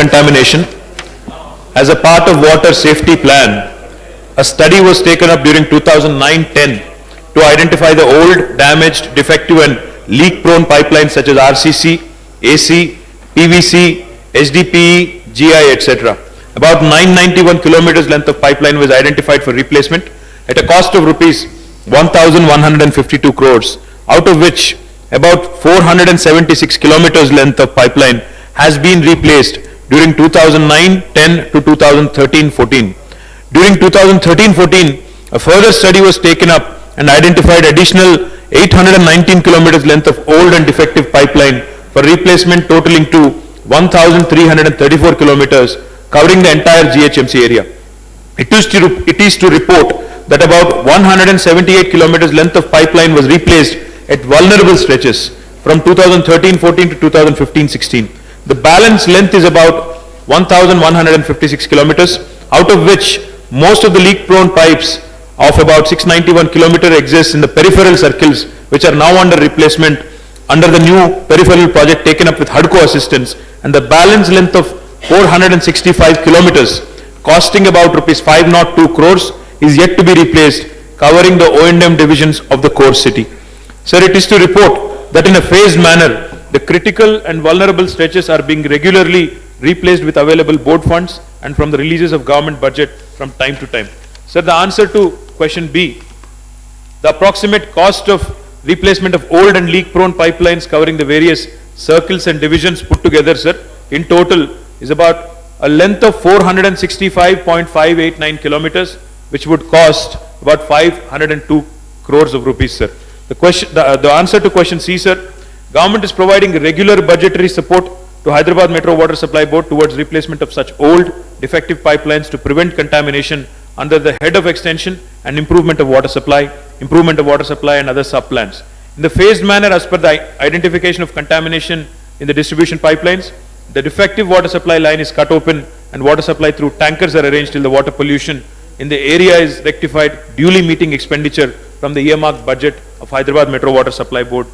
contamination. As a part of water safety plan, a study was taken up during 2009-10 to identify the old, damaged, defective and leak-prone pipelines such as RCC, AC, PVC, HDPE, GI, etc. About 991 kilometers length of pipeline was identified for replacement at a cost of rupees 1,152 crores, out of which about 476 kilometers length of pipeline has been replaced during 2009-10 to 2013-14. During 2013-14, a further study was taken up and identified additional 819 kilometers length of old and defective pipeline for replacement totaling to 1,334 kilometers covering the entire GHMC area. It is to report that about 178 kilometers length of pipeline was replaced at vulnerable stretches from 2013-14 to 2015-16. The balance length is about 1,156 kilometers, out of which most of the leak-prone pipes of about 691 kilometers exists in the peripheral circles, which are now under replacement under the new peripheral project taken up with HUDCO assistance, and the balance length of 465 kilometers, costing about rupees 502 crores, is yet to be replaced, covering the O&M divisions of the core city. Sir, it is to report that in a phased manner, the critical and vulnerable stretches are being regularly replaced with available board funds and from the releases of government budget from time to time. Sir, the answer to question B, the approximate cost of replacement of old and leak-prone pipelines covering the various circles and divisions put together, sir, in total is about a length of 465.589 kilometers, which would cost about 502 crores of rupees, sir. The answer to question C, sir, government is providing regular budgetary support to Hyderabad Metro Water Supply Board towards replacement of such old, defective pipelines to prevent contamination under the head of extension and improvement of water supply and other sub-plans. In the phased manner as per the identification of contamination in the distribution pipelines, the defective water supply line is cut open and water supply through tankers are arranged till the water pollution in the area is rectified, duly meeting expenditure from the earmarked budget of Hyderabad Metro Water Supply Board.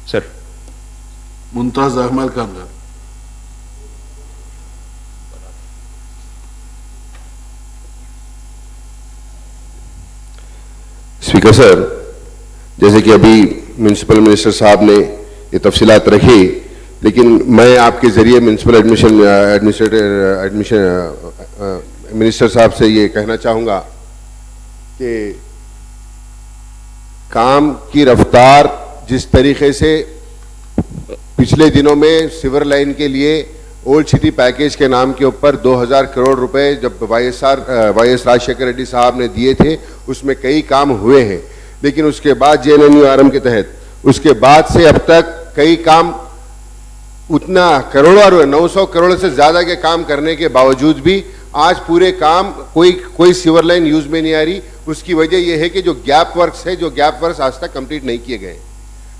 Sir. Mumtaz Ahmad Khan. Speaker sir, जैसे कि अभी municipal minister साहब ने ये तफसीलात रखी, लेकिन मैं आपके जरिए म्यूनिसिपल मिनिस्टर साहब से ये कहना चाहूँगा कि काम की रफ्तार जिस तरीके से पिछले दिनों में सिवर लाइन के लिए ओल्ड सिटी पैकेज के नाम के ऊपर 2000 करोड़ रुपए जब वाईएस राजशेखर रेड्डी साहब ने दिए थे, उसमें कई काम हुए हैं, लेकिन उसके बाद JNNURM के तहत उसके बाद से अब तक कई काम उतना करोड़ों 900 करोड़ से ज़्यादा के काम करने के बावजूद भी आज पूरे काम कोई सिवर लाइन यूज में नहीं आ रही। उसकी वजह यह है कि जो गैप वर्क्स आज तक कंप्लीट नहीं किए गए।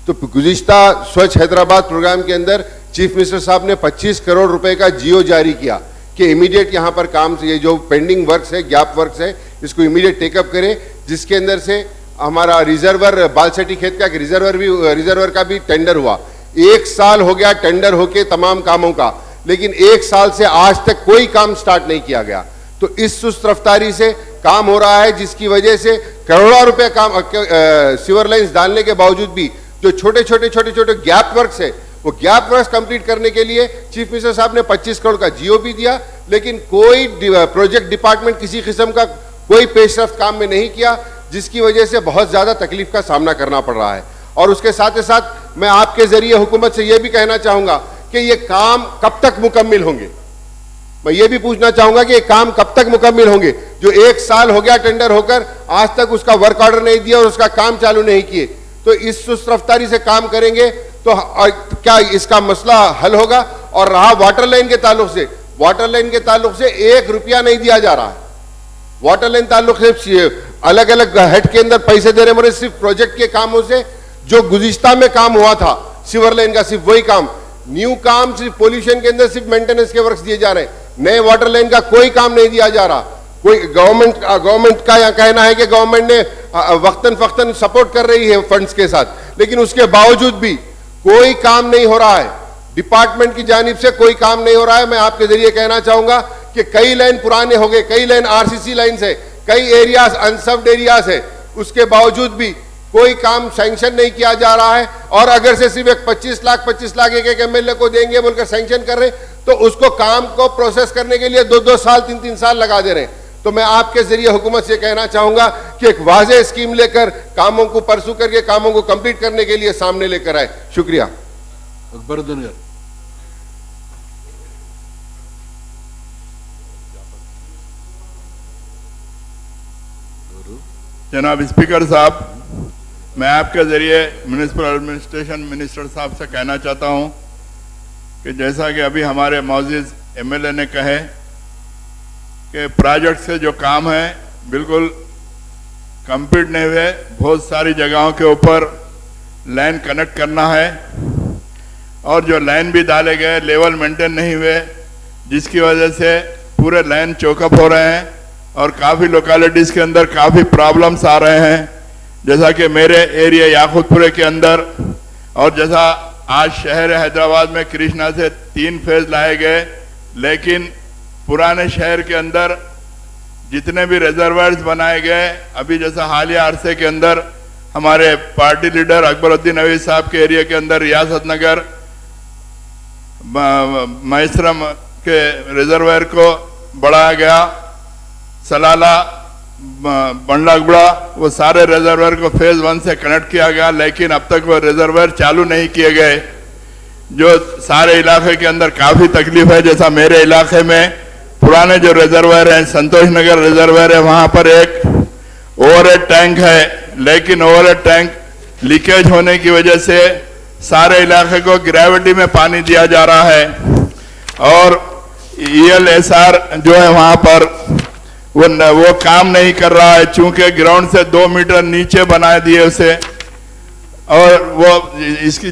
तो गुज़िश्ता स्वच्छ हैदराबाद प्रोग्राम के अंदर चीफ मिनिस्टर साहब ने 25 करोड़ रुपए का जियो जारी किया कि इमीडिएट यहाँ पर काम से ये जो पेंडिंग वर्क्स है, गैप वर्क्स है, इसको इमीडिएट टेकअप करें, जिसके अंदर से हमारा रिजर्वर बालसटी खेत का रिजर्वर का भी टेंडर हुआ। 1 साल हो गया टेंडर होके तमाम कामों का, लेकिन 1 साल से आज तक कोई काम स्टार्ट नहीं किया गया। तो इस सुस्त रफ्तारी से काम हो रहा है, जिसकी वजह से करोड़ों रुपए काम सिवर लाइन्स डालने के बावजूद भी जो छोटे छोटे गैप वर्क्स है, वो गैप वर्क्स कंप्लीट करने के लिए चीफ मिनिस्टर साहब ने 25 करोड़ का जियो भी दिया, लेकिन कोई प्रोजेक्ट डिपार्टमेंट किसी किस्म का कोई पेशरफ्त काम में नहीं किया, जिसकी वजह से बहुत ज्यादा तकलीफ का सामना करना पड़ रहा है। और उसके साथ ही साथ मैं आपके जरिए हुकूमत से यह भी कहना चाहूंगा कि ये काम कब तक मुकम्मिल होंगे। मैं ये भी पूछना चाहूंगा कि ये काम कब तक मुकम्मिल होंगे। जो 1 साल हो गया टेंडर होकर, आज तक उसका वर्क ऑर्डर नहीं दिया और उसका काम चालू नहीं किए, तो इस सुस्त रफ्तारी से काम करेंगे तो क्या इसका मसला हल होगा। और रहा वाटर लाइन के ताल्लुक से, वाटर लाइन के ताल्लुक से 1 रुपया नहीं दिया जा रहा है। वाटर लाइन ताल्लुक से अलग अलग हेड के अंदर पैसे दे रहे हैं, सिर्फ प्रोजेक्ट के कामों से जो गुज़िश्ता में काम हुआ था सिवर लाइन का, सिर्फ वही काम, न्यू काम सिर्फ पोल्यूशन के अंदर सिर्फ मेंटेनेंस के वर्क्स दिए जा रहे हैं, नए वाटर लाइन का कोई काम नहीं दिया जा रहा। कोई गवर्नमेंट का यह कहना है कि गवर्नमेंट ने वक्तन फक्तन सपोर्ट कर रही है फंड्स के साथ, लेकिन उसके बावजूद भी कोई काम नहीं हो रहा है। डिपार्टमेंट की जानिब से कोई काम नहीं हो रहा है। मैं आपके जरिए कहना चाहूंगा कि कई लाइन पुराने हो गए, कई लाइन आरसीसी लाइन है, कई एरियाज अनसर्व्ड एरियाज है, उसके बावजूद भी कोई काम सैंक्शन नहीं किया जा रहा है। और अगर से सिर्फ एक 25 लाख एक एमएलए को देंगे बोलकर सैंक्शन कर रहे हैं, तो उसको काम को प्रोसेस करने के लिए 2-2 साल 3-3 साल लगा दे रहे हैं। तो मैं आपके जरिए हुकूमत से कहना चाहूंगा कि एक वाज़ेह स्कीम लेकर कामों को परसू करके कामों को कंप्लीट करने के लिए सामने लेकर आए। शुक्रिया। अकबरुद्दीन गारू। जनाब स्पीकर साहब, मैं आपके ज़रिए म्यूनिसिपल एडमिनिस्ट्रेशन मिनिस्टर साहब से कहना चाहता हूं कि जैसा कि अभी हमारे मौजूद एमएलए ने कहे कि प्रोजेक्ट से जो काम है बिल्कुल कंप्लीट नहीं हुए, बहुत सारी जगहों के ऊपर लाइन कनेक्ट करना है और जो लाइन भी डाले गए लेवल मेंटेन नहीं हुए, जिसकी वजह से पूरे लाइन चौकअप हो रहे हैं और काफ़ी लोकेलिटीज़ के अंदर काफ़ी प्रॉब्लम्स आ रहे हैं। जैसा कि मेरे एरिया याकूतपुरे के अंदर, और जैसा आज शहर हैदराबाद में कृष्णा से 3 फेज लाए गए, लेकिन पुराने शहर के अंदर जितने भी रिजर्वायर्स बनाए गए, अभी जैसा हालिया अरसे के अंदर हमारे पार्टी लीडर अकबरुद्दीन अवीज साहब के एरिया के अंदर रियासत नगर मैसरम के रिजर्वायर को बढ़ाया गया, सलाला बंडलागुड़ा, वो सारे रिजर्वायर को फेज 1 से कनेक्ट किया गया, लेकिन अब तक वो रिजर्वायर चालू नहीं किए गए, जो सारे इलाके के अंदर काफ़ी तकलीफ है। जैसा मेरे इलाके में पुराने जो रिजर्वायर हैं, संतोष नगर रिजर्वायर है, वहाँ पर एक ओवरहेड टैंक है, लेकिन ओवरहेड टैंक लीकेज होने की वजह से सारे इलाके को ग्रेविटी में पानी दिया जा रहा है। और ELSR जो है वहाँ पर वो काम नहीं कर रहा है, चूंकि ग्राउंड से 2 मीटर नीचे बना दिए उसे, और वो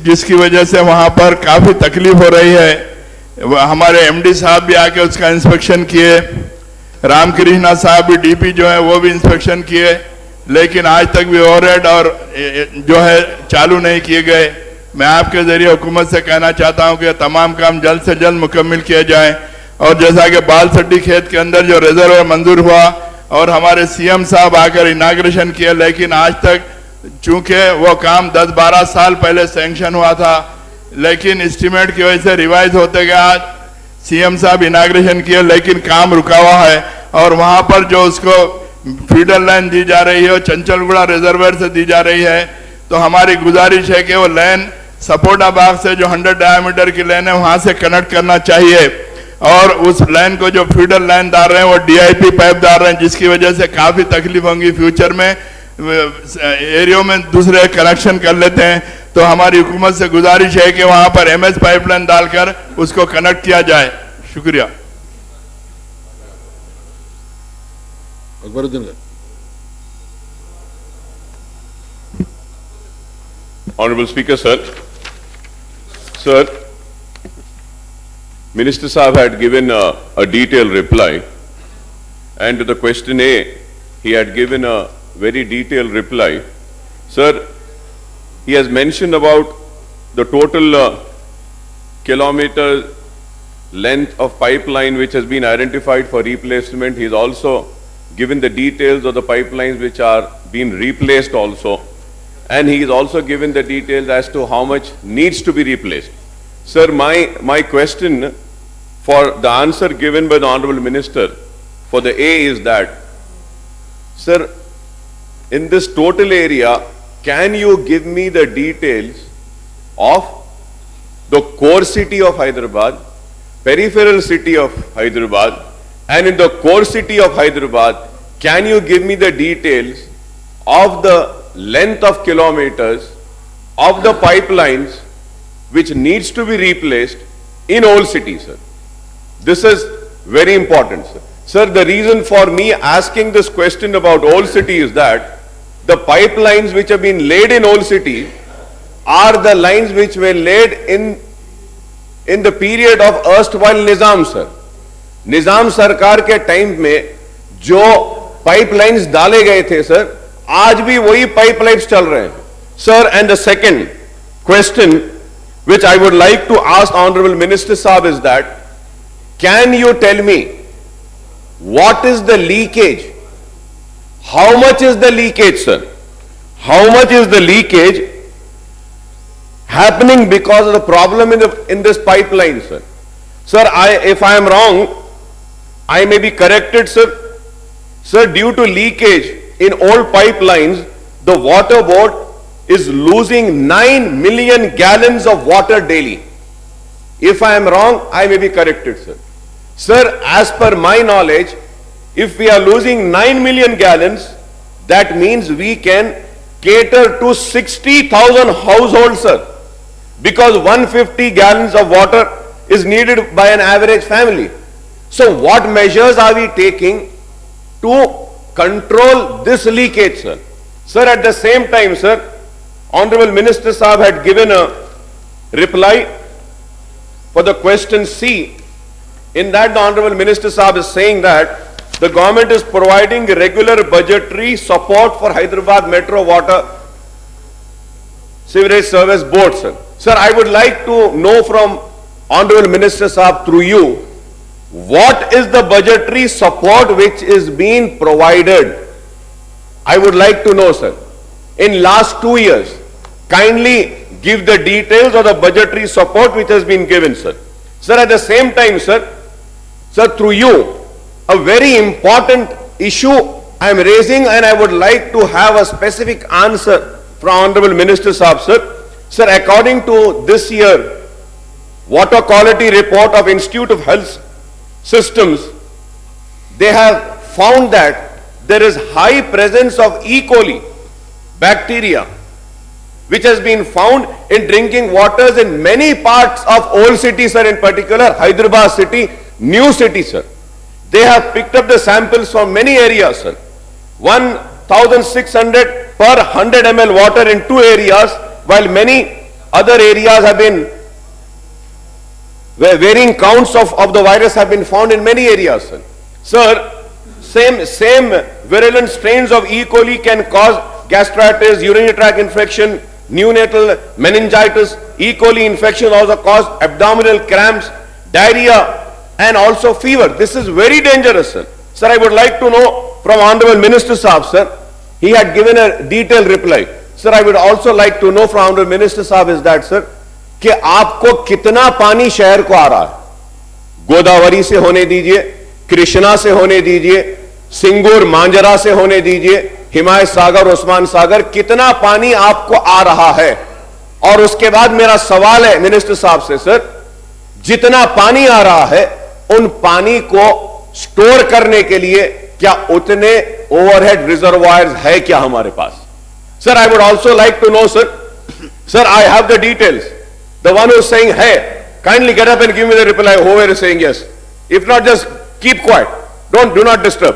जिसकी वजह से वहाँ पर काफ़ी तकलीफ हो रही है। हमारे MD साहब भी आके उसका इंस्पेक्शन किए, रामकृष्णा साहब भी DP जो है वो भी इंस्पेक्शन किए, लेकिन आज तक भी ओवरहेड और जो है चालू नहीं किए गए। मैं आपके जरिए हुकूमत से कहना चाहता हूँ कि तमाम काम जल्द से जल्द मुकम्मल किए जाएं। और जैसा कि बालसट्टी खेत के अंदर जो रिजर्व मंजूर हुआ और हमारे CM साहब आकर इनाग्रेशन किया, लेकिन आज तक चूंकि वो काम 10-12 साल पहले सैंक्शन हुआ था, लेकिन एस्टीमेट की वजह से रिवाइज होते गया। आज CM साहब इनाग्रेशन किए, लेकिन काम रुका हुआ है। और वहाँ पर जो उसको फीडर लाइन दी जा रही है, चंचलगुड़ा रिजर्वायर से दी जा रही है, तो हमारी गुजारिश है कि वो लाइन सपोटा बाग से जो 100 डायमीटर की लाइन है वहाँ से कनेक्ट करना चाहिए, और उस लाइन को जो फीडर लाइन डाल रहे हैं वो DIP पाइप डाल रहे हैं, जिसकी वजह से काफ़ी तकलीफ होंगी फ्यूचर में, एरियो में दूसरे कनेक्शन कर लेते हैं। तो हमारी हुकूमत से गुजारिश है कि वहाँ पर MS पाइपलाइन डालकर उसको कनेक्ट किया जाए। शुक्रिया। अकबरुद्दीन गारू। Honorable Speaker, sir. Sir, Minister Saab had given a detailed reply, and to the question A, he had given a very detailed reply. Sir, he has mentioned about the total kilometer length of pipeline which has been identified for replacement. He has also given the details of the pipelines which are being replaced also. And he is also given the details as to how much needs to be replaced. Sir, my question for the answer given by the Honorable Minister for the A is that, sir, in this total area, can you give me the details of the core city of Hyderabad, peripheral city of Hyderabad, and in the core city of Hyderabad, can you give me the details of the length of kilometers of the pipelines which needs to be replaced in old city, sir? This is very important, sir. Sir, the reason for me asking this question about old city is that the pipelines which have been laid in old city are the lines which were laid in the period of erstwhile Nizam, sir. Nizam सरकार के time में जो pipelines डाले गए थे, sir, आज भी वही पाइपलाइंस चल रहे हैं, sir. And the second question which I would like to ask Honorable Minister Saab is that, can you tell me what is the leakage? How much is the leakage, sir? How much is the leakage happening because of the problem in this pipeline, sir? Sir, if I am wrong, I may be corrected, sir. Sir, due to leakage in old pipelines, the water board is losing 9 million gallons of water daily. If I am wrong, I may be corrected, sir. Sir, as per my knowledge, if we are losing 9 million gallons, that means we can cater to 60,000 households, sir. Because 150 gallons of water is needed by an average family. So what measures are we taking to control this leakage, sir? Sir, at the same time, sir, Honorable Minister Saab had given a reply for the question C. In that, the Honorable Minister Saab is saying that the government is providing regular budgetary support for Hyderabad Metro Water Sewerage Service Board, sir. Sir, I would like to know from Honorable Minister Saab through you, what is the budgetary support which is being provided? I would like to know, sir. In last 2 years, kindly give the details of the budgetary support which has been given, sir. Sir, at the same time, sir, through you, a very important issue I am raising, and I would like to have a specific answer from Honorable Minister Saab, sir. Sir, according to this year water quality report of Institute of Health Systems, they have found that there is high presence of E. coli bacteria, which has been found in drinking waters in many parts of old city, sir, in particular Hyderabad city, new city, sir. They have picked up the samples from many areas, sir. 1,600 per 100 ml water in 2 areas, while many other areas have been, where varying counts of the virus have been found in many areas, sir. Sir, same virulent strains of E. coli can cause gastritis, urinary tract infection, neonatal meningitis. E. coli infection also cause abdominal cramps, diarrhea, and also fever. This is very dangerous, sir. Sir, I would like to know from Honorable Minister Saab, sir. He had given a detailed reply. Sir, I would also like to know from Honorable Minister Saab is that, sir, कि आपको कितना पानी शहर को आ रहा है? गोदावरी से होने दीजिए, कृष्णा से होने दीजिए, सिंगूर मांजरा से होने दीजिए, हिमायत सागर, उस्मान सागर, कितना पानी आपको आ रहा है? और उसके बाद मेरा सवाल है मिनिस्टर साहब से, सर, जितना पानी आ रहा है उन पानी को स्टोर करने के लिए क्या उतने ओवरहेड रिजर्वायर्स है क्या हमारे पास? Sir, I would also like to know, sir, I have the details. The one who is saying hey, kindly get up and give me the reply. Whoever is saying yes. If not, just keep quiet. Do not disturb.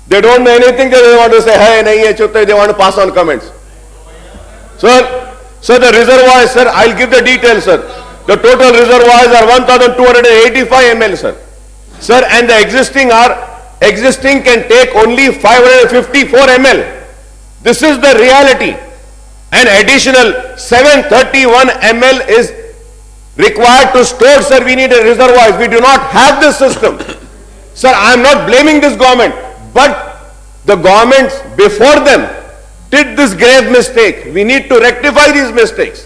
They don't know anything. They want to say hey, nahi hai, chutta. They want to pass on comments. Sir, the reservoirs, sir, I'll give the details, sir. The total reservoirs are 1,285 ml, sir. Sir, and the existing can take only 554 ml. This is the reality. An additional 731 ml is required to store, sir. We need a reservoirs. We do not have this system. Sir, I am not blaming this government, but the governments before them did this grave mistake. We need to rectify these mistakes.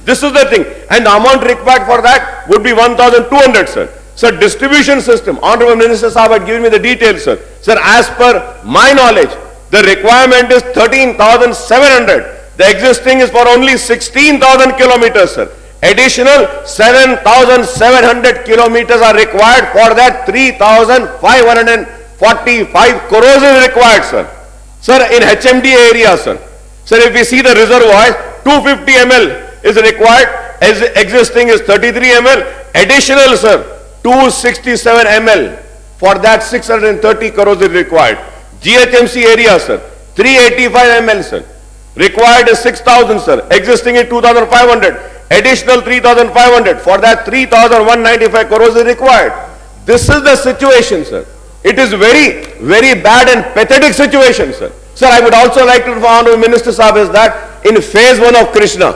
This is the thing. And the amount required for that would be 1,200, sir. Sir, distribution system. Honorable Minister Saab had given me the details, sir. Sir, as per my knowledge, the requirement is 13,700. The existing is for only 16,000 kilometers, sir. Additional 7,700 kilometers are required. For that, 3,545 crores is required, sir. Sir, in HMD area, sir. Sir, if we see the reservoir, 250 ml is required. As existing is 33 ml. Additional, sir, 267 ml. For that, 630 crores is required. GHMC area, sir, 385 ml, sir. Required is 6,000, sir. Existing is 2,500. Additional 3,500. For that, 3,195 crores is required. This is the situation, sir. It is very, very bad and pathetic situation, sir. Sir, I would also like to inform Honorable Minister Saab is that in phase 1 of Krishna,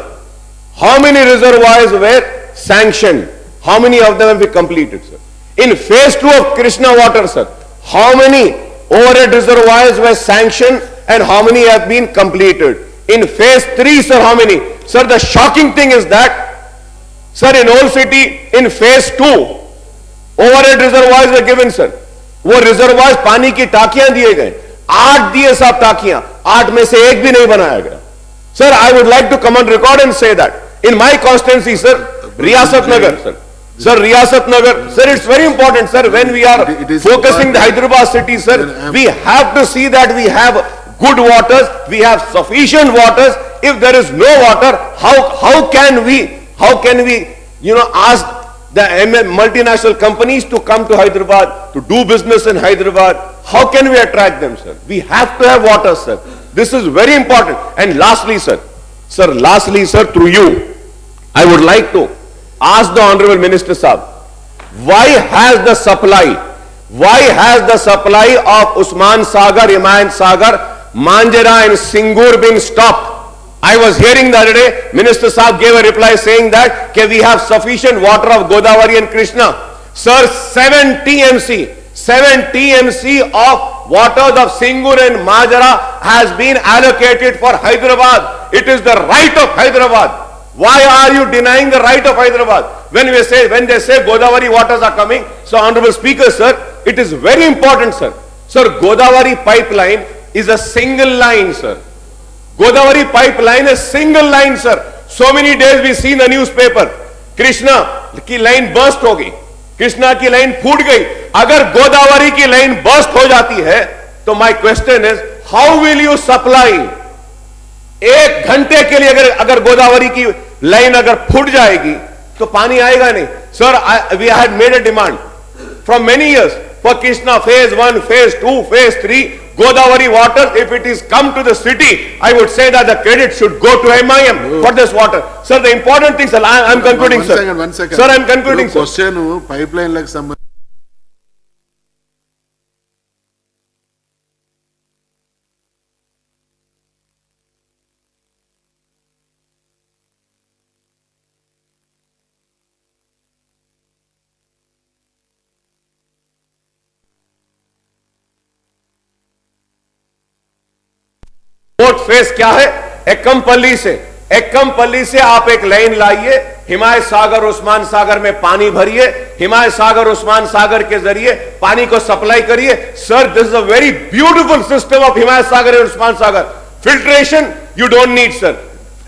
How many reservoirs were sanctioned? How many of them have been completed, sir? In phase 2 of Krishna water, sir, how many overhead reservoirs were sanctioned and how many have been completed? In phase 3, sir, how many? Sir, the shocking thing is that, sir, in Old City, in phase 2, overhead reservoirs were given, sir. वो reservoirs पानी की टाकियां दिए गए, 8 दिए साहब टाकियां, 8 में से एक भी नहीं बनाया गया. Sir, I would like to come on record and say that in my constituency, sir, Riyasat Nagar, sir, Riyasat Nagar, sir, it's very important, sir, when we are focusing the Hyderabad city, sir, we have to see that we have good waters, we have sufficient waters. If there is no water, how can we, ask the multinational companies to come to Hyderabad, to do business in Hyderabad? How can we attract them, sir? We have to have water, sir. This is very important. And lastly, sir, through you, I would like to ask the Honorable Minister Sahab, why has the supply of Usman Sagar, Himayat Sagar, Manjera and Singur been stopped? I was hearing the other day, Minister Sahab gave a reply saying that we have sufficient water of Godavari and Krishna. Sir, 7 TMC of waters of Singur and Manjera has been allocated for Hyderabad. It is the right of Hyderabad. Why are you denying the right of Hyderabad? When they say Godavari waters are coming, so Honorable Speaker, sir, it is very important, sir. Sir, Godavari pipeline is a single line, sir. Godavari pipeline is single line, sir. So many days we see in the newspaper, Krishna की line burst होगी, कृष्णा की line फूट गई. अगर गोदावरी की line burst हो जाती है, तो my question is, how will you supply? 1 घंटे के लिए अगर गोदावरी की लाइन अगर फूट जाएगी, तो पानी आएगा नहीं. Sir, we had made a demand from many years for Krishna phase 1, phase 2, phase 3. Godavari water, if it is come to the city, I would say that the credit should go to MIM for this water. Sir, the important thing, sir, I am concluding, sir. One second. Sir, I am concluding, sir. Question pipeline like some. Boat face क्या है? एक्कमपल्ली से आप एक line लाइए, हिमायत सागर उस्मान सागर में पानी भरिए, हिमायत सागर उस्मान सागर के जरिए पानी को सप्लाई करिए. Sir, this is a very beautiful system of Himayat Sagar and Osman Sagar. Filtration you don't need, sir.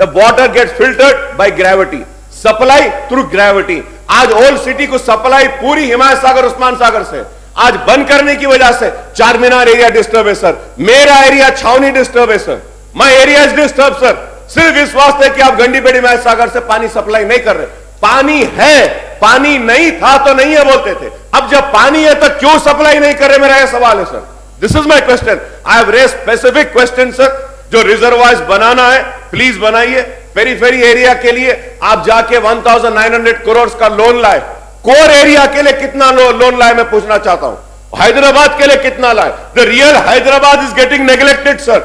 The water gets filtered by gravity, supply through gravity. आज ओल्ड सिटी को सप्लाई पूरी हिमायत सागर उस्मान सागर से आज बंद करने की वजह से चार मीनार एरिया डिस्टर्ब है, सर. मेरा एरिया छावनी डिस्टर्ब है, sir. My area is disturb, sir. सिर्फ इस वास्ते कि आप गंडीपेड़ी हिमायत सागर से पानी सप्लाई नहीं कर रहे. पानी है, पानी नहीं था तो नहीं है बोलते थे. अब जब पानी है तो क्यों सप्लाई नहीं कर रहे, मेरा यह सवाल है, sir. This is my question. I have raised specific question, sir. जो रिजर्वायर्स बनाना है प्लीज बनाइए. पेरीफेरी एरिया के लिए आप जाके 1900 करोड़ का लोन लाए. कोर एरिया के लिए कितना लोन लाए, मैं पूछना चाहता हूं. हैदराबाद के लिए कितना लाए? The real Hyderabad is getting neglected, sir.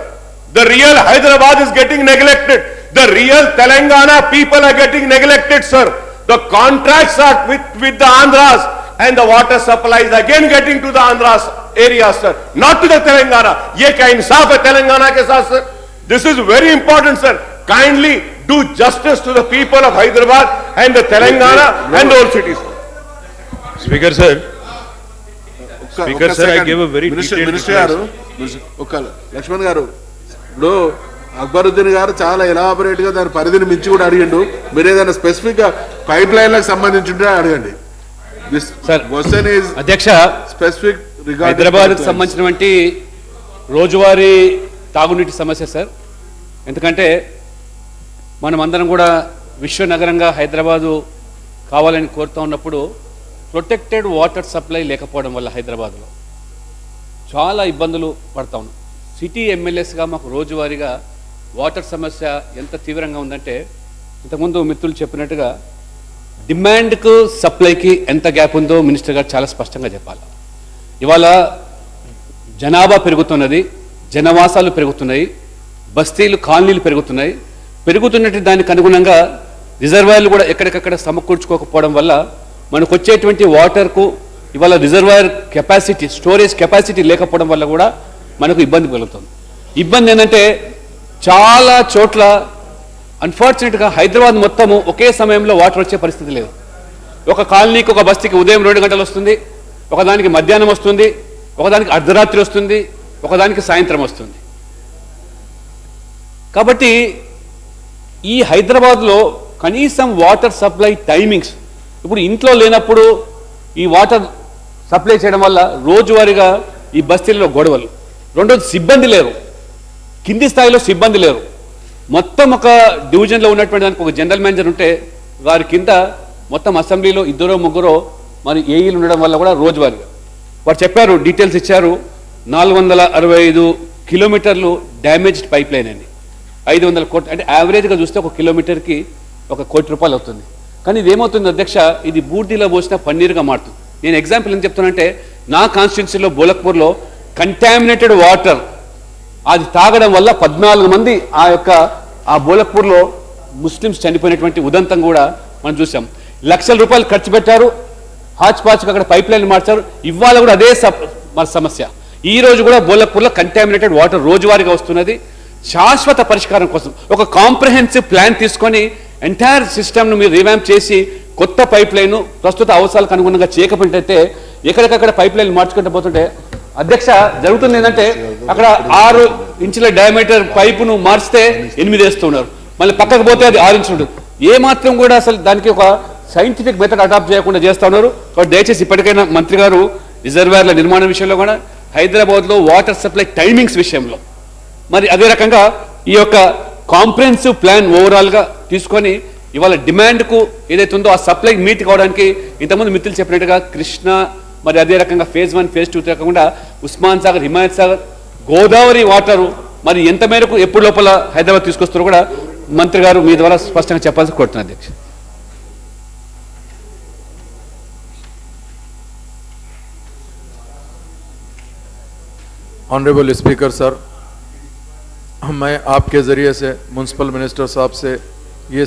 The real Hyderabad is getting neglected. The real Telangana people are getting neglected, sir. The contracts are with the Andhras and the water supply is again getting to the Andhras area, sir, not to the Telangana. ये क्या इंसाफ है तेलंगाना के साथ, sir? This is very important, sir. Kindly do justice to the people of Hyderabad and the Telangana and the old cities. Speaker sir, I gave a very detailed minister గారు, ఒక లక్ష్మణ్ గారు, ఇప్పుడు అక్బరుద్దీన్ గారు చాలా ఎలాబరేట్ గా దాని పరిధిని మించి కూడా అడిగిండు. మీరు ఏదైనా స్పెసిఫిక్ గా పైప్ లైన్లకు సంబంధించి ఉంటే అడగండి. అధ్యక్ష, స్పెసిఫిక్ హైదరాబాద్ సంబంధించినటువంటి రోజువారీ తాగునీటి సమస్య, సార్. ఎందుకంటే మనం అందరం కూడా విశ్వనగరంగా హైదరాబాదు కావాలని కోరుతూ ఉన్నప్పుడు ప్రొటెక్టెడ్ వాటర్ సప్లై లేకపోవడం వల్ల హైదరాబాద్లో చాలా ఇబ్బందులు పడతా ఉన్నాం. సిటీ ఎమ్మెల్యేస్గా మాకు రోజువారీగా వాటర్ సమస్య ఎంత తీవ్రంగా ఉందంటే, ఇంతకుముందు మిత్రులు చెప్పినట్టుగా డిమాండ్కు సప్లైకి ఎంత గ్యాప్ ఉందో మినిస్టర్ గారు చాలా స్పష్టంగా చెప్పాలి. ఇవాళ జనాభా పెరుగుతున్నది, జనవాసాలు పెరుగుతున్నాయి, బస్తీలు కాలనీలు పెరుగుతున్నాయి. పెరుగుతున్నట్టు దానికి అనుగుణంగా రిజర్వాయర్లు కూడా ఎక్కడికక్కడ సమకూర్చుకోకపోవడం వల్ల మనకు వచ్చేటువంటి వాటర్కు ఇవాళ రిజర్వాయర్ కెపాసిటీ, స్టోరేజ్ కెపాసిటీ లేకపోవడం వల్ల కూడా మనకు ఇబ్బంది కలుగుతుంది. ఇబ్బంది ఏంటంటే చాలా చోట్ల అన్ఫార్చునేట్గా హైదరాబాద్ మొత్తము ఒకే సమయంలో వాటర్ వచ్చే పరిస్థితి లేదు. ఒక కాలనీకి, ఒక బస్తీకి ఉదయం 2 గంటలు వస్తుంది, ఒకదానికి మధ్యాహ్నం వస్తుంది, ఒకదానికి అర్ధరాత్రి వస్తుంది, ఒకదానికి సాయంత్రం వస్తుంది. కాబట్టి ఈ హైదరాబాద్లో కనీసం వాటర్ సప్లై టైమింగ్స్, ఇప్పుడు ఇంట్లో లేనప్పుడు ఈ వాటర్ సప్లై చేయడం వల్ల రోజువారీగా ఈ బస్తీలలో గొడవలు. రెండోది సిబ్బంది లేరు, కింది స్థాయిలో సిబ్బంది లేరు. మొత్తం ఒక డివిజన్లో ఉన్నటువంటి దానికి ఒక జనరల్ మేనేజర్ ఉంటే వారి కింద మొత్తం అసెంబ్లీలో 2-3 మరి ఏఈలు ఉండడం వల్ల కూడా రోజువారీగా వారు చెప్పారు, డీటెయిల్స్ ఇచ్చారు. 465 కిలోమీటర్లు డ్యామేజ్డ్ పైప్ లైన్ అండి. 500 కోట్లు అంటే యావరేజ్గా చూస్తే ఒక కిలోమీటర్కి 1 కోటి రూపాయలు అవుతుంది. కానీ ఇది ఏమవుతుంది అధ్యక్ష, ఇది బూర్డీలో పోసిన పన్నీరుగా మారుతుంది. నేను ఎగ్జాంపుల్ ఏం చెప్తానంటే, నా కాన్స్టిట్యున్సీలో బోలక్పూర్లో కంటామినేటెడ్ వాటర్ అది తాగడం వల్ల 14 మంది ఆ బోలక్పూర్లో ముస్లిమ్స్ చనిపోయినటువంటి ఉదంతం కూడా మనం చూసాం. లక్షల రూపాయలు ఖర్చు పెట్టారు, హాచ్పాచ్కి అక్కడ పైప్ లైన్ మార్చారు. ఇవాళ కూడా అదే సమస్య. ఈ రోజు కూడా బోలక్పూర్లో కంటామినేటెడ్ వాటర్ రోజువారీగా వస్తున్నది. శాశ్వత పరిష్కారం కోసం ఒక కాంప్రహెన్సివ్ ప్లాన్ తీసుకొని ఎంటైర్ సిస్టమ్ను మీరు రివాంప్ చేసి కొత్త పైప్ లైన్ ప్రస్తుత అవసరాలకు అనుగుణంగా చేయకపోతే ఎక్కడికక్కడ పైప్ లైన్ మార్చుకుంటూ పోతుంటే అధ్యక్ష జరుగుతుంది ఏంటంటే, అక్కడ 6 ఇంచుల డయామీటర్ పైపును మార్చితే 8 వేస్తున్నారు, మళ్ళీ పక్కకు పోతే అది 6 ఇంచులు ఉంటుంది. ఏమాత్రం కూడా అసలు దానికి ఒక సైంటిఫిక్ మెథడ్ అడాప్ట్ చేయకుండా చేస్తూ ఉన్నారు. కాబట్టి దయచేసి ఇప్పటికైనా మంత్రి గారు రిజర్వాయర్ల నిర్మాణం విషయంలో కూడా, హైదరాబాద్లో వాటర్ సప్లై టైమింగ్స్ విషయంలో, మరి అదే రకంగా ఈ యొక్క కాంప్రహెన్సివ్ ప్లాన్ ఓవరాల్గా తీసుకొని ఇవాళ డిమాండ్కు ఏదైతే ఉందో ఆ సప్లై మీట్ కావడానికి ఇంతకుముందు మిత్రులు చెప్పినట్టుగా కృష్ణ, మరి అదే రకంగా ఫేజ్ 1, ఫేజ్ 2 కాకుండా ఉస్మాన్ సాగర్, హిమాయత్ సాగర్, గోదావరి వాటరు మరి ఎంత మేరకు ఎప్పుడు లోపల హైదరాబాద్ తీసుకొస్తారో కూడా మంత్రి గారు మీ ద్వారా స్పష్టంగా చెప్పాల్సి కోరుతున్నారు అధ్యక్ష. ऑनरेबल स्पीकर सर, मैं आपके ज़रिए से म्यूनसिपल मिनिस्टर साहब से ये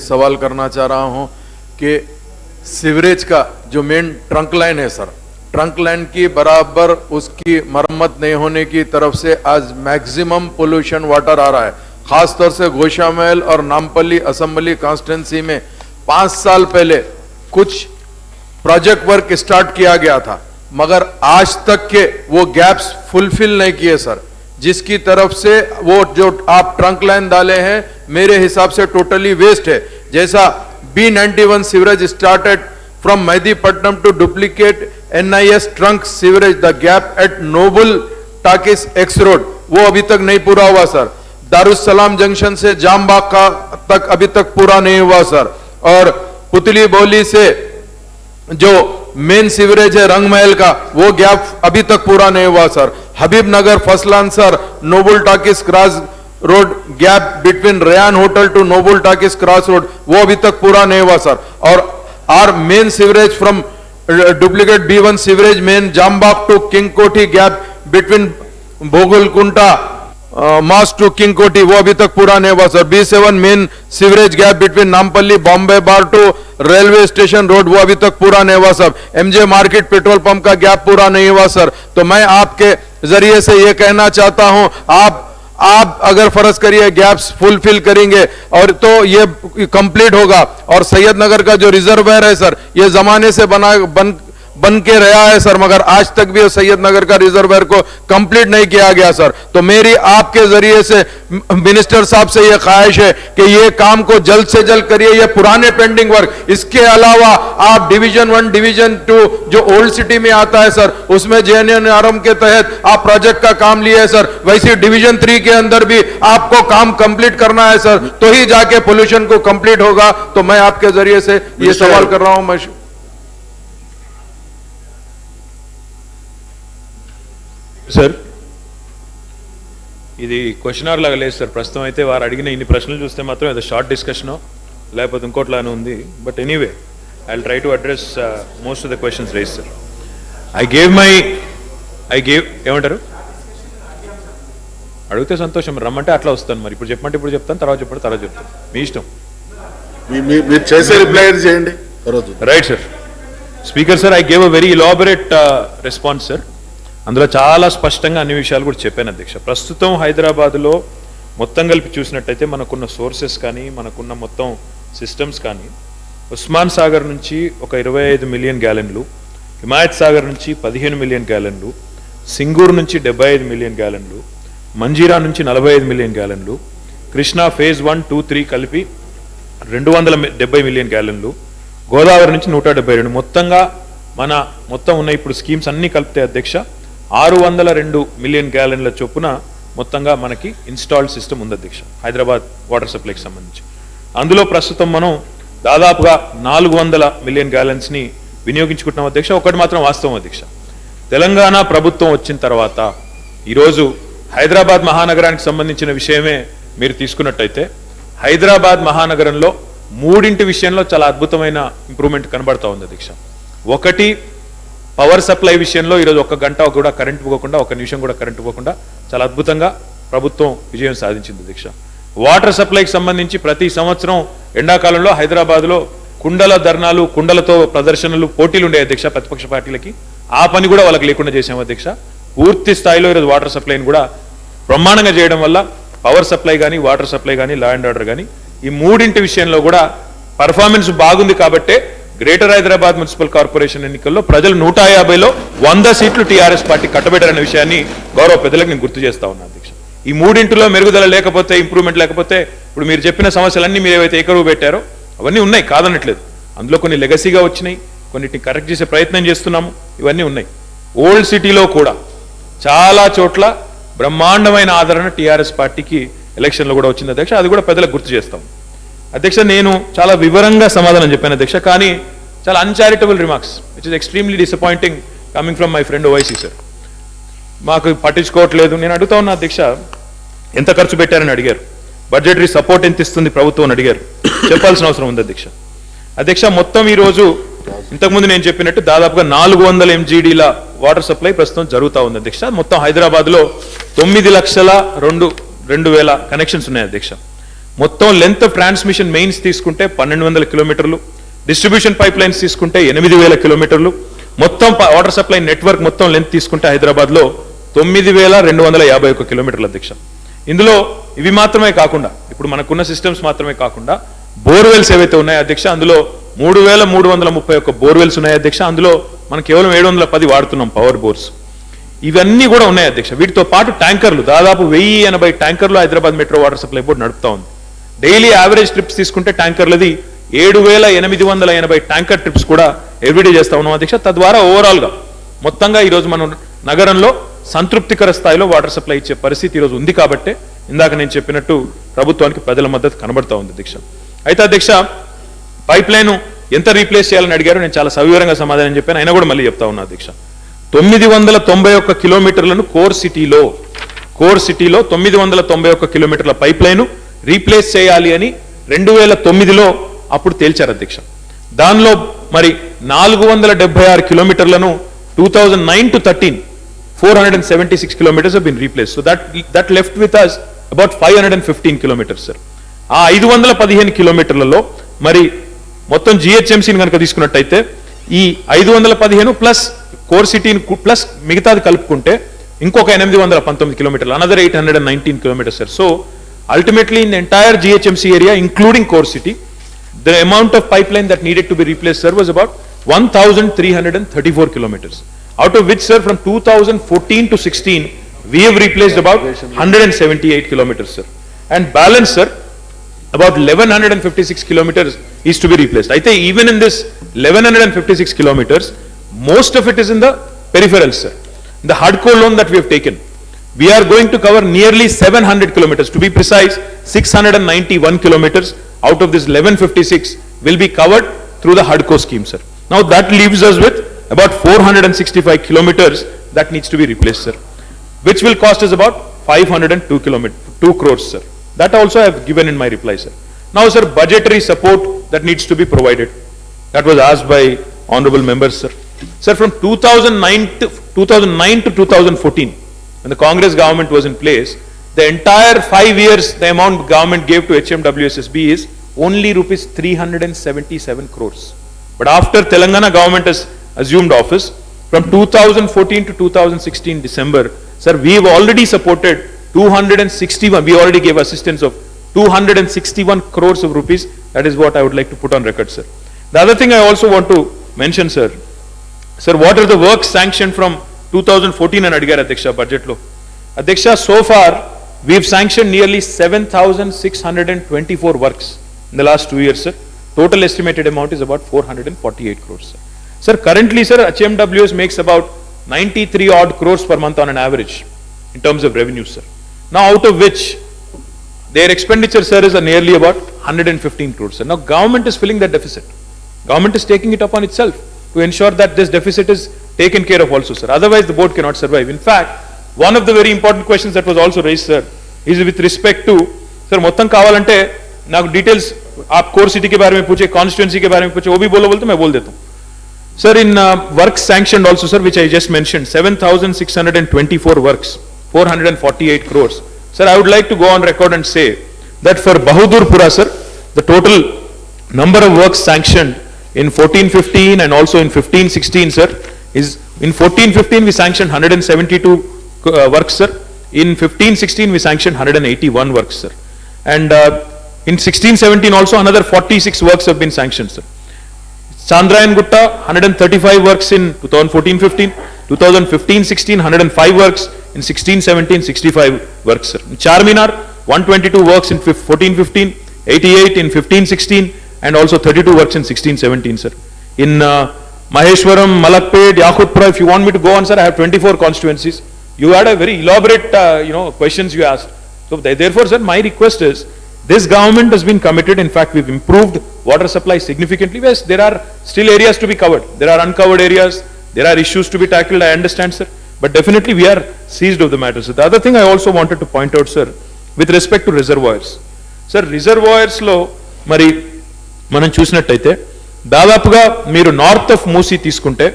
सवाल करना चाह रहा हूँ कि सीवरेज का जो मेन ट्रंक लाइन है सर, ट्रंक लाइन की बराबर उसकी मरम्मत नहीं होने की तरफ से आज मैक्सिमम पोल्यूशन वाटर आ रहा है. खासतौर से गोशामहल और नामपल्ली असेंबली कॉन्स्टिट्यूंसी में 5 साल पहले कुछ प्रोजेक्ट वर्क स्टार्ट किया गया था, मगर आज तक के वो गैप्स फुलफिल नहीं किए सर, जिसकी तरफ से वो जो आप ट्रंक लाइन डाले हैं मेरे हिसाब से टोटली वेस्ट है. जैसा B91 sewerage started from Mehdipatnam to duplicate NIS trunk sewerage, the gap at Noble talkies X road, वो अभी तक नहीं पूरा हुआ सर. दारुसलाम जंक्शन से जामबाग का तक अभी तक पूरा नहीं हुआ सर. और पुतली बोली से जो मेन सीवरेज है रंगमहल का, वो गैप अभी तक पूरा नहीं हुआ सर. हबीब नगर फसलान sir, Noble Talkies cross road gap between Rayan hotel to Noble Talkies cross road, वो अभी तक पूरा नहीं हुआ सर. और आर main sewerage from duplicate B1 sewerage main Jambagh to King Kothi gap between Bhogalkunta मास टू किंग कोठी, वो अभी तक पूरा नहीं हुआ sir. B7 main sewerage gap between Nampally Bombay bar to railway station road, वो अभी तक पूरा नहीं हुआ sir. MJ market petrol pump का गैप पूरा नहीं हुआ सर. तो मैं आपके जरिए से ये कहना चाहता हूं, आप अगर फर्ज करिए गैप्स फुलफिल करेंगे और तो ये कंप्लीट होगा. और सैयद नगर का जो रिजर्वायर है सर, ये जमाने से बन के रहा है सर, मगर आज तक भी सैयद नगर का रिजर्वायर को कंप्लीट नहीं किया गया सर. तो मेरी आपके जरिए से मिनिस्टर साहब से यह ख्वाहिश है कि ये काम को जल्द से जल्द करिए, ये पुराने पेंडिंग वर्क. इसके अलावा आप डिवीजन 1, डिवीजन 2 जो ओल्ड सिटी में आता है सर, उसमें JNNRM के तहत आप प्रोजेक्ट का काम लिए है सर, वैसे डिवीजन 3 के अंदर भी आपको काम कंप्लीट करना है सर, तो ही जाके पोल्यूशन को कंप्लीट होगा. तो मैं आपके जरिए से ये सवाल कर रहा हूं. मैं సార్, ఇది క్వశ్చన్ అవర్ లాగా లేదు సార్. ప్రస్తుతం అయితే వారు అడిగిన ఇన్ని ప్రశ్నలు చూస్తే మాత్రం ఏదో షార్ట్ డిస్కషనో లేకపోతే ఇంకోట్లానే ఉంది. But anyway I will try to address most of the questions rise sir. I gave ఏమంటారు అడిగితే సంతోషం, రమ్మంటే అట్లా వస్తాను. మరి ఇప్పుడు చెప్పమంటే ఇప్పుడు చెప్తాను, తర్వాత చెప్పండి తర్వాత చెప్తాను, మీ ఇష్టం. మీరు చేసే రిప్లై చేయండి రోజు. Right sir. Speaker sir, I gave a very elaborate response sir. అందులో చాలా స్పష్టంగా అన్ని విషయాలు కూడా చెప్పాను అధ్యక్ష. ప్రస్తుతం హైదరాబాద్లో మొత్తం కలిపి చూసినట్టయితే మనకున్న సోర్సెస్ కానీ మనకున్న మొత్తం సిస్టమ్స్ కానీ ఉస్మాన్ సాగర్ నుంచి ఒక 25 మిలియన్ గ్యాలన్లు, హిమాయత్ సాగర్ నుంచి 15 మిలియన్ గ్యాలన్లు, సింగూరు నుంచి 75 మిలియన్ గ్యాలన్లు, మంజీరా నుంచి 45 మిలియన్ గ్యాలన్లు, కృష్ణా ఫేజ్ 1, 2, 3 కలిపి 270 మిలియన్ గ్యాలన్లు, గోదావరి నుంచి 172, మొత్తంగా మన మొత్తం ఉన్న ఇప్పుడు స్కీమ్స్ అన్నీ కలిపితే అధ్యక్ష 602 మిలియన్ గ్యాలన్ల చొప్పున మొత్తంగా మనకి ఇన్స్టాల్డ్ సిస్టమ్ ఉంది అధ్యక్ష హైదరాబాద్ వాటర్ సప్లైకి సంబంధించి. అందులో ప్రస్తుతం మనం దాదాపుగా 400 మిలియన్ గ్యాలన్స్ని వినియోగించుకుంటున్నాం అధ్యక్ష. ఒకటి మాత్రం వాస్తవం అధ్యక్ష, తెలంగాణ ప్రభుత్వం వచ్చిన తర్వాత ఈరోజు హైదరాబాద్ మహానగరానికి సంబంధించిన విషయమే మీరు తీసుకున్నట్టయితే హైదరాబాద్ మహానగరంలో 3 విషయంలో చాలా అద్భుతమైన ఇంప్రూవ్మెంట్ కనబడతా ఉంది అధ్యక్ష. ఒకటి, పవర్ సప్లై విషయంలో ఈరోజు 1 గంట కూడా కరెంట్ పోకుండా, 1 నిమిషం కూడా కరెంట్ పోకుండా చాలా అద్భుతంగా ప్రభుత్వం విజయం సాధించింది అధ్యక్ష. వాటర్ సప్లైకి సంబంధించి ప్రతి సంవత్సరం ఎండాకాలంలో హైదరాబాద్లో కుండల ధర్నాలు, కుండలతో ప్రదర్శనలు, పోటీలు ఉండే అధ్యక్ష ప్రతిపక్ష పార్టీలకి. ఆ పని కూడా వాళ్ళకి లేకుండా చేసాం అధ్యక్ష. పూర్తి స్థాయిలో ఈరోజు వాటర్ సప్లైని కూడా బ్రహ్మాండంగా చేయడం వల్ల పవర్ సప్లై కానీ, వాటర్ సప్లై కానీ, లా అండ్ ఆర్డర్ కానీ ఈ 3 విషయంలో కూడా పర్ఫార్మెన్స్ బాగుంది కాబట్టే గ్రేటర్ హైదరాబాద్ మున్సిపల్ కార్పొరేషన్ ఎన్నికల్లో ప్రజలు 150లో 100 సీట్లు టీఆర్ఎస్ పార్టీ కట్టబెట్టారనే విషయాన్ని గౌరవ పెద్దలకు నేను గుర్తు చేస్తా ఉన్నాను అధ్యక్ష. ఈ 3లో మెరుగుదల లేకపోతే, ఇంప్రూవ్మెంట్ లేకపోతే ఇప్పుడు మీరు చెప్పిన సమస్యలన్నీ మీరు ఏవైతే ఏకరువు పెట్టారో అవన్నీ ఉన్నాయి, కాదనట్లేదు. అందులో కొన్ని లెగసీగా వచ్చినాయి, కొన్నిటిని కరెక్ట్ చేసే ప్రయత్నం చేస్తున్నాము, ఇవన్నీ ఉన్నాయి. ఓల్డ్ సిటీలో కూడా చాలా చోట్ల బ్రహ్మాండమైన ఆదరణ టీఆర్ఎస్ పార్టీకి ఎలక్షన్లో కూడా వచ్చింది అధ్యక్ష. అది కూడా పెద్దలకు గుర్తు చేస్తాం అధ్యక్ష. నేను చాలా వివరంగా సమాధానం చెప్పాను అధ్యక్ష, కానీ చాలా uncharitable remarks which is extremely disappointing coming from my friend Owaisi sir. మాకు పట్టించుకోవట్లేదు. నేను అడుగుతా ఉన్నా అధ్యక్ష, ఎంత ఖర్చు పెట్టారని అడిగారు, బడ్జెటరీ సపోర్ట్ ఎంత ఇస్తుంది ప్రభుత్వం అని అడిగారు. చెప్పాల్సిన అవసరం ఉంది అధ్యక్ష. అధ్యక్ష, మొత్తం ఈరోజు ఇంతకుముందు నేను చెప్పినట్టు దాదాపుగా 400 MGDల వాటర్ సప్లై ప్రస్తుతం జరుగుతూ ఉంది అధ్యక్ష. మొత్తం హైదరాబాద్లో 9,02,000 కనెక్షన్స్ ఉన్నాయి అధ్యక్ష. మొత్తం లెంత్ ఆఫ్ ట్రాన్స్మిషన్ మెయిన్స్ తీసుకుంటే 1200 కిలోమీటర్లు, డిస్ట్రిబ్యూషన్ పైప్ లైన్స్ తీసుకుంటే 8,000 కిలోమీటర్లు, మొత్తం వాటర్ సప్లై నెట్వర్క్ మొత్తం లెంత్ తీసుకుంటే హైదరాబాద్లో 9,251 కిలోమీటర్లు అధ్యక్ష. ఇందులో ఇవి మాత్రమే కాకుండా, ఇప్పుడు మనకున్న సిస్టమ్స్ మాత్రమే కాకుండా బోర్వెల్స్ ఏవైతే ఉన్నాయో అధ్యక్ష, అందులో 3,331 బోర్వెల్స్ ఉన్నాయి అధ్యక్ష. అందులో మనం కేవలం 710 వాడుతున్నాం పవర్ బోర్స్. ఇవన్నీ కూడా ఉన్నాయి అధ్యక్ష. వీటితో పాటు ట్యాంకర్లు దాదాపు 1080 ట్యాంకర్లు Hyderabad metro water supply board నడుపుతా ఉంది. డైలీ యావరేజ్ ట్రిప్స్ తీసుకుంటే ట్యాంకర్లది 7,880 ట్యాంకర్ ట్రిప్స్ కూడా ఎవ్రీడే చేస్తా ఉన్నాం అధ్యక్ష. తద్వారా ఓవరాల్గా మొత్తంగా ఈరోజు మనం నగరంలో సంతృప్తికర స్థాయిలో వాటర్ సప్లై ఇచ్చే పరిస్థితి ఈరోజు ఉంది కాబట్టే ఇందాక నేను చెప్పినట్టు ప్రభుత్వానికి ప్రజల మద్దతు కనబడతా ఉంది అధ్యక్ష. అయితే అధ్యక్ష, పైప్ లైన్ ఎంత రీప్లేస్ చేయాలని అడిగారు, నేను చాలా సవివరంగా సమాధానం చెప్పాను, అయినా కూడా మళ్ళీ చెప్తా ఉన్నా అధ్యక్ష. 991 కిలోమీటర్లను కోర్ సిటీలో 991 కిలోమీటర్ల పైప్ లైన్ రీప్లేస్ చేయాలి అని 2009లో అప్పుడు తేల్చారు అధ్యక్ష. దానిలో మరి 476 కిలోమీటర్లను 2009 to 13 476 kilometers have been replaced. So that left with us about 515 kilometers, sir. ఆ 515 కిలోమీటర్లలో మరి మొత్తం జిహెచ్ఎంసీని కనుక తీసుకున్నట్టయితే ఈ 515 ప్లస్ కోర్ సిటీని ప్లస్ మిగతాది కలుపుకుంటే ఇంకొక 819 కిలోమీటర్లు, another 819 kilometers, sir. So ultimately in the entire GHMC area including core city, the amount of pipeline that needed to be replaced, sir, was about 1,334 kilometers. Out of which, sir, from 2014 to 16 we have replaced about 178 kilometers, sir. And balance, sir, about 1156 kilometers is to be replaced. I think even in this 1156 kilometers, most of it is in the peripherals, sir. The hardcore loan that we have taken, we are going to cover nearly 700 kilometers. To be precise, 691 kilometers out of this 1156 will be covered through the hardcore scheme, sir. Now that leaves us with about 465 kilometers that needs to be replaced, sir, which will cost us about 2 crores, sir. That also I have given in my reply, sir. Now, sir, budgetary support that needs to be provided. That was asked by honorable members, sir. Sir, from 2009 to 2014, when the Congress government was in place, The entire 5 years, the amount government gave to HMWSSB is only rupees 377 crores. But after Telangana government has assumed office, from 2014 to 2016 December, sir, we have already supported 261, we already gave assistance of 261 crores of rupees. That is what I would like to put on record, sir. The other thing I also want to mention, sir, what are the works sanctioned from 2014 and Adigar Adhyaksha budget lo? Adhyaksha, so far, we've sanctioned nearly 7,624 works in the last 2 years, sir. Total estimated amount is about 448 crores, sir. Sir, currently, sir, HMWS makes about 93 odd crores per month on an average in terms of revenue, sir. Now, out of which their expenditure, sir, is nearly about 115 crores, sir. Now, government is filling that deficit. Government is taking it upon itself to ensure that this deficit is taken care of also, sir. Otherwise, the board cannot survive. In fact, one of the very important questions that was also raised, sir, is with respect to, sir, మొత్తం కావాలంటే నాకు details आप core city के बारे में पूछे, constituency के बारे में पूछे, वो भी बोलो बोलते मैं बोल देता हूँ. Sir, in works sanctioned also, sir, which I just mentioned, 7,624 works, 448 crores. Sir, I would like to go on record and say that for Bahadurpura, sir, the total number of works sanctioned in 14-15 and also in 15-16, sir, is in 14-15 we sanctioned 172 works, sir. In 15-16 we sanctioned 181 works, sir. And in 16-17 also another 46 works have been sanctioned, sir. Chandrayan Gutta, 135 works in 2014-15, 2015-16, 105 works, in 16-17, 65 works, sir. In Charminar, 122 works in 14-15, 88 in 15-16, and also 32 works in 16-17, sir. In Maheshwaram, Malakpet, Yakutpura, if you want me to go on, sir, I have 24 constituencies. You had a very elaborate, questions you asked. So therefore, sir, my request is, this government has been committed. In fact, we've improved water supply significantly. Yes, there are still areas to be covered. There are uncovered areas. There are issues to be tackled. I understand, sir. But definitely we are seized of the matter. So the other thing I also wanted to point out, sir, with respect to reservoirs. Sir, reservoirs lo, mari, మనం చూసినట్టయితే దాదాపుగా మీరు north of Musi తీసుకుంటే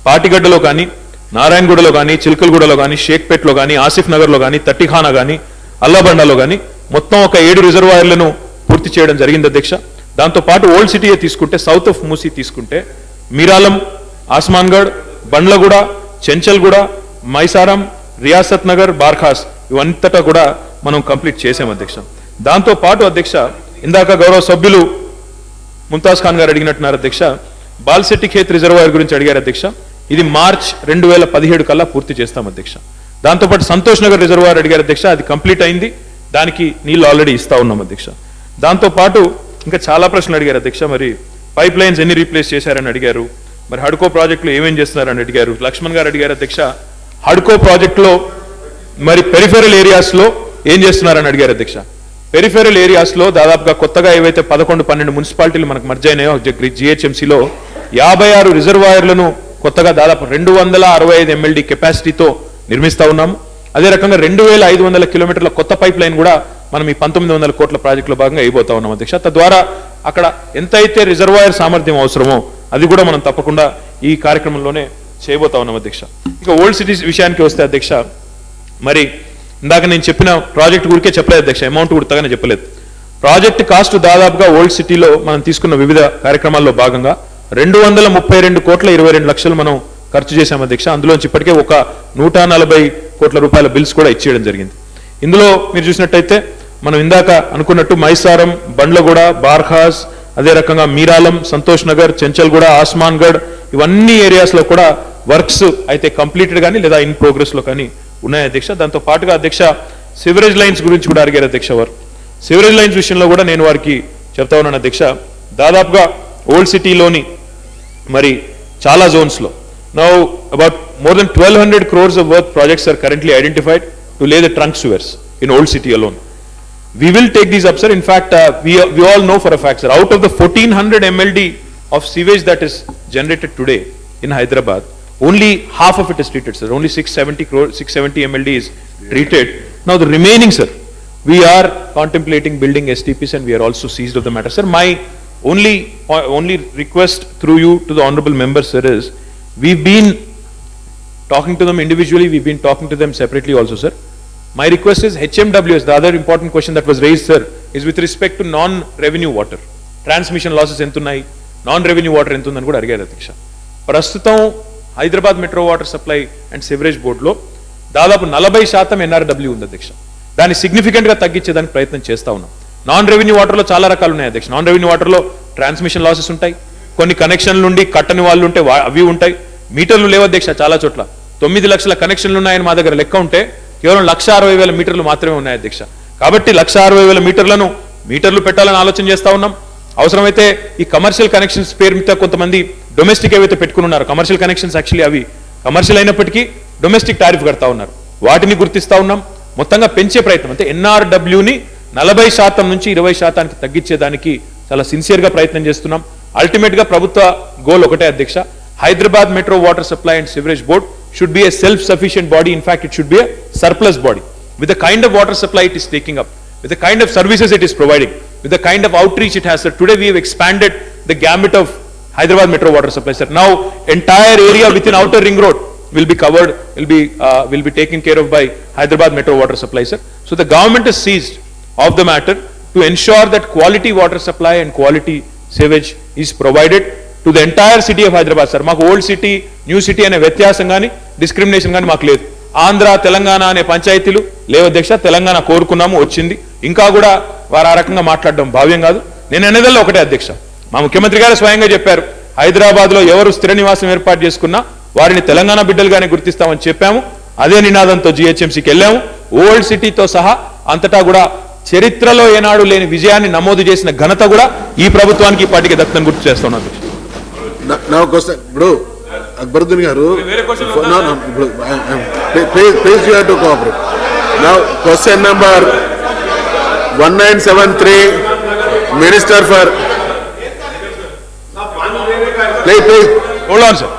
పాటిగడ్డలో కానీ నారాయణగూడలో కానీ చిలకలగూడలో కానీ షేక్పేట్లో కానీ ఆసిఫ్ నగర్లో కానీ తట్టిఖానా కానీ అల్లాబండాలో కానీ మొత్తం ఒక 7 రిజర్వాయర్లను పూర్తి చేయడం జరిగింది అధ్యక్ష. దాంతో పాటు ఓల్డ్ సిటీయే తీసుకుంటే సౌత్ ఆఫ్ మూసీ తీసుకుంటే మీరాలం, ఆస్మాన్గఢ్, బండ్లగూడ, చెంచల్గూడ, మైసారం, రియాసత్ నగర్, బార్ఖాస్ ఇవంతటా కూడా మనం కంప్లీట్ చేసాం అధ్యక్ష. దాంతో పాటు అధ్యక్ష, ఇందాక గౌరవ సభ్యులు ముంతాజ్ ఖాన్ గారు అడిగినట్టున్నారు అధ్యక్ష, బాల్సెట్టి ఖేత్ రిజర్వాయర్ గురించి అడిగారు అధ్యక్ష. ఇది మార్చ్ 2017 కల్లా పూర్తి చేస్తాం అధ్యక్ష. దాంతోపాటు సంతోష్ నగర్ రిజర్వాయర్ అడిగారు అధ్యక్ష, అది కంప్లీట్ అయింది, దానికి నీళ్ళు ఆల్రెడీ ఇస్తా ఉన్నాం అధ్యక్ష. దాంతోపాటు ఇంకా చాలా ప్రశ్నలు అడిగారు అధ్యక్ష. మరి పైప్ లైన్స్ ఎన్ని రీప్లేస్ చేశారని అడిగారు, మరి హడ్కో ప్రాజెక్టులో ఏమేం చేస్తున్నారని అడిగారు. లక్ష్మణ్ గారు అడిగారు అధ్యక్ష, హడ్కో ప్రాజెక్టులో మరి పెరిఫెరల్ ఏరియాస్లో ఏం చేస్తున్నారని అడిగారు అధ్యక్ష. పెరిఫెరల్ ఏరియాస్లో దాదాపుగా కొత్తగా ఏవైతే 11-12 మున్సిపాలిటీలు మనకు మర్జ్ అయినాయో జిహెచ్ఎంసీలో 56 రిజర్వాయర్లను కొత్తగా దాదాపు 265 MLD కెపాసిటీతో నిర్మిస్తా ఉన్నాము. అదే రకంగా 2500 కిలోమీటర్ల కొత్త పైప్ లైన్ కూడా మనం ఈ 1900 కోట్ల ప్రాజెక్టులో భాగంగా అయిపోతా ఉన్నాం అధ్యక్ష. తద్వారా అక్కడ ఎంతైతే రిజర్వాయర్ సామర్థ్యం అవసరమో అది కూడా మనం తప్పకుండా ఈ కార్యక్రమంలోనే చేయబోతా ఉన్నాం అధ్యక్ష. ఇక ఓల్డ్ సిటీస్ విషయానికి వస్తే అధ్యక్ష, మరి ఇందాక నేను చెప్పిన ప్రాజెక్ట్ గురికే చెప్పలేదు అధ్యక్ష, అమౌంట్ గుర్తగానే చెప్పలేదు. ప్రాజెక్ట్ కాస్ట్ దాదాపుగా ఓల్డ్ సిటీలో మనం తీసుకున్న వివిధ కార్యక్రమాల్లో భాగంగా 232 కోట్ల 22 లక్షలు మనం ఖర్చు చేశాం అధ్యక్ష. అందులోంచి ఇప్పటికే ఒక 140 కోట్ల రూపాయల బిల్స్ కూడా ఇచ్చేయడం జరిగింది. ఇందులో మీరు చూసినట్టయితే మనం ఇందాక అనుకున్నట్టు మైసారం, బండ్లగూడ, బార్ఖాస్, అదే రకంగా మీరాలం, సంతోష్ నగర్, చెంచల్గూడ, ఆస్మాన్గఢ్ ఇవన్నీ ఏరియాస్ లో కూడా వర్క్స్ అయితే కంప్లీటెడ్ కానీ లేదా ఇన్ ప్రోగ్రెస్ లో కానీ ఉన్నాయి అధ్యక్ష. దాంతో పాటుగా అధ్యక్ష సివరేజ్ లైన్స్ గురించి కూడా అడిగారు అధ్యక్ష వారు. సివరేజ్ లైన్స్ విషయంలో కూడా నేను వారికి చెప్తా ఉన్నాను అధ్యక్ష. దాదాపుగా ఓల్డ్ సిటీలోని మరి చాలా జోన్స్ లో now about more than 1200 crores of worth projects are currently identified to lay the trunk sewers in old city alone. We will take these up, sir. In fact, we all know for a fact, sir, out of the 1400 MLD of sewage that is generated today in Hyderabad, only half of it is treated, sir. Only 670 MLD is treated. Now the remaining, sir, we are contemplating building STPs and we are also seized of the matter, sir. My only request through you to the honorable members, sir, is we've been talking to them individually, we've been talking to them separately also, sir. My request is HMWS, the other important question that was raised, sir, is with respect to non-revenue water. Transmission losses entunnai, non-revenue water entunదని కూడా అడిగారు అధ్యక్ష. ప్రస్తుతం Hyderabad metro water supply and sewerage బోర్డులో దాదాపు 40% NRW ఉంది అధ్యక్ష. దాన్ని significant గా తగ్గించేదానికి ప్రయత్నం చేస్తా ఉన్నాం. నాన్ రెవెన్యూ వాటర్లో చాలా రకాలు ఉన్నాయి అధ్యక్ష. నాన్ రెవెన్యూ వాటర్లో ట్రాన్స్మిషన్ లాసెస్ ఉంటాయి, కొన్ని కనెక్షన్ల నుండి కట్టని వాళ్ళు ఉంటే అవి ఉంటాయి. మీటర్లు లేవు అధ్యక్ష, చాలా చోట్ల 9 లక్షల కనెక్షన్లు ఉన్నాయని మా దగ్గర లెక్క ఉంటే కేవలం 1,60,000 మీటర్లు మాత్రమే ఉన్నాయి అధ్యక్ష. కాబట్టి 1,60,000 మీటర్లు పెట్టాలని ఆలోచన చేస్తా ఉన్నాం. అవసరమైతే ఈ కమర్షియల్ కనెక్షన్స్ పేరు మీద కొంతమంది డొమెస్టిక్ ఏవైతే పెట్టుకుని ఉన్నారు, కమర్షియల్ కనెక్షన్స్ యాక్చువల్లీ అవి కమర్షియల్ అయినప్పటికీ డొమెస్టిక్ టారిఫ్ కడతా ఉన్నారు, వాటిని గుర్తిస్తా ఉన్నాం. మొత్తంగా పెంచే ప్రయత్నం అంటే NRWని 40% నుంచి 20% తగ్గించేదానికి చాలా సిన్సియర్ గా ప్రయత్నం చేస్తున్నాం. అల్టిమేట్ గా ప్రభుత్వ గోల్ ఒకటే అధ్యక్ష, Hyderabad metro water supply and sewerage board should be a self-sufficient body. In fact, it should be a surplus body. With the kind of water supply it is taking up, with the kind of services it is providing, with the kind of outreach it has. Sir, today we have expanded the gambit of Hyderabad Metro Water Supply. Sir, now entire area within Outer Ring Road will be covered, will be taken care of by Hyderabad Metro Water Supply. Sir, so the government is seized of the matter to ensure that quality water supply and quality sewage is provided to the entire city of Hyderabad. Sir, మాకు old city new city అనే వ్యత్యాసం కానీ discrimination కానీ మాకు లేదు. ఆంధ్ర తెలంగాణ అనే పంచాయతీలు లేవు అధ్యక్ష. తెలంగాణ కోరుకున్నాము, వచ్చింది. ఇంకా కూడా వారు ఆ రకంగా మాట్లాడడం భావ్యం కాదు. నేను అనేదల్లో ఒకటే అధ్యక్ష, మా ముఖ్యమంత్రి గారు స్వయంగా చెప్పారు, హైదరాబాద్ లో ఎవరు స్థిర నివాసం ఏర్పాటు చేసుకున్నా వారిని తెలంగాణ బిడ్డలుగానే గుర్తిస్తామని చెప్పాము. అదే నినాదంతో GHMCకి వెళ్ళాము. ఓల్డ్ సిటీతో సహా అంతటా కూడా చరిత్రలో ఏనాడు లేని విజయాన్ని నమోదు చేసిన ఘనత కూడా ఈ ప్రభుత్వానికి ఈ పార్టీకి దక్కుతుందని గుర్తు చేస్తున్నాను అధ్యక్ష. నా క్వశ్చన్ ఇప్పుడు అక్బరుద్దీన్ గారు, please you have to cooperate. Now question number 1973, minister for please Hold on, sir.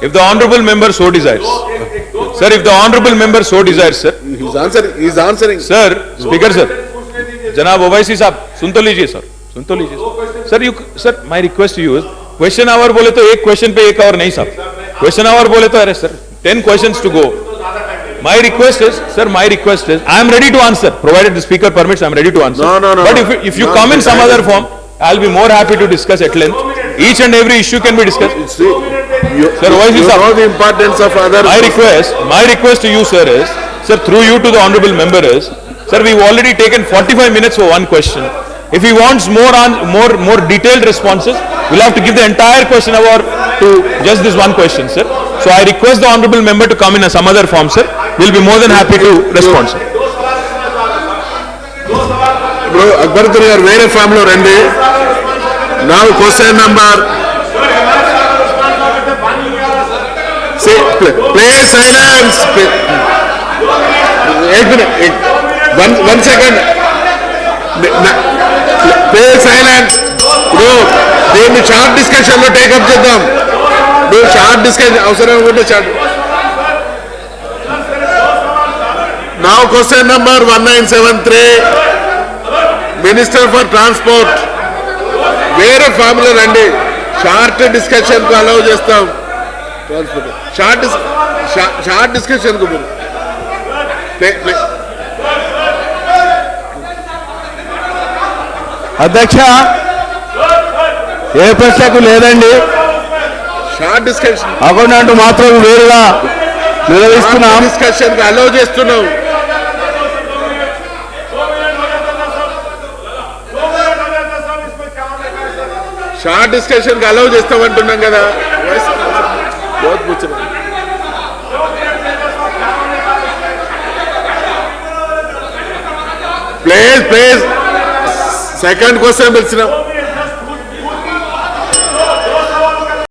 If the honorable member so desires, sir, if the honorable member so desires, sir, he's answering. sir, speaker sir, जनाब ओवैसी साहब सुन तो लीजिए sir, सुन तो लीजिए sir. You sir, my request to you is, question hour बोले तो एक क्वेश्चन पे 1 आवर नहीं साहब, क्वेश्चन आवर बोले तो अरे sir 10 questions to go. My request is, sir, my request is, I am ready to answer, provided the speaker permits, I am ready to answer. No. But if you come in some other form, I'll be more happy to discuss at length. Each and every issue can be discussed. See, Sir, why is you this up? know the importance of other. My request to you, sir, is, sir, through you to the honorable member is, sir, we've already taken 45 minutes for one question. If he wants more detailed responses, we'll have to give the entire question hour to just this one question, sir. So I request the honorable member to come in some other form, sir. We'll be more than happy to respond, sir. ఇప్పుడు అక్బరుద్దీన్ గారు వేరే form లో రండి. నా question number, please silence, one second, please silence. ఇప్పుడు దీన్ని short discussion లో take up చేద్దాం. ఇప్పుడు షార్ట్ డిస్కషన్ అవసరం అనుకుంటే షార్ట్. నా question number 1973, minister for transport. వేరే ఫామ్ లో రండి, షార్ట్ డిస్కషన్ కు అలౌ చేస్తాం. షార్ట్ డిస్కషన్ కు అధ్యక్ష, ఏ ప్రశ్నకు లేదండి, షార్ట్ డిస్కషన్ అకౌంట్ మాత్రం వేరుగా నిర్వహిస్తున్నాం. డిస్కషన్ కు అలౌ చేస్తున్నాం. షార్ట్ డిస్కషన్ కి అలౌ చేస్తామంటున్నాం కదా. Please second question పిలిచినాం.